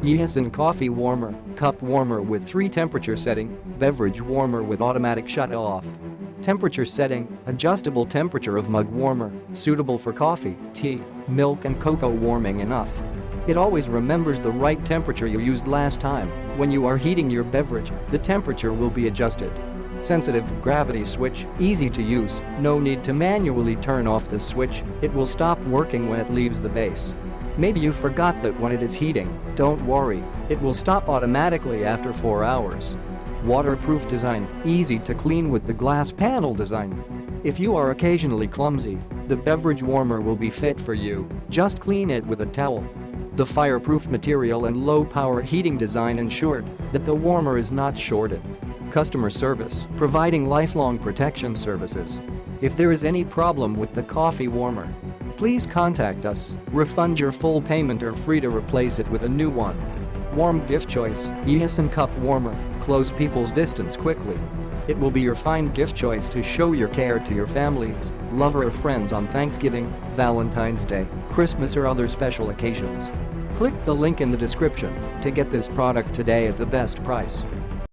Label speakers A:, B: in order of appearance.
A: YEOSEN coffee warmer, cup warmer with 3 temperature setting, beverage warmer with automatic shut off. Temperature setting, adjustable temperature of mug warmer, suitable for coffee, tea, milk and cocoa warming enough. It always remembers the right temperature you used last time. When you are heating your beverage, the temperature will be adjusted. Sensitive gravity switch, easy to use, no need to manually turn off the switch, it will stop working when it leaves the base. Maybe you forgot that when it is heating, don't worry, it will stop automatically after 4 hours. Waterproof design, easy to clean with the glass panel design. If you are occasionally clumsy, the beverage warmer will be fit for you, just clean it with a towel. The fireproof material and low-power heating design ensured that the warmer is not shorted. Customer service, providing lifelong protection services. If there is any problem with the coffee warmer, please contact us, refund your full payment or free to replace it with a new one. Warm gift choice, YEOSEN cup warmer, close people's distance quickly. It will be your fine gift choice to show your care to your families, lover or friends on Thanksgiving, Valentine's Day, Christmas or other special occasions. Click the link in the description to get this product today at the best price.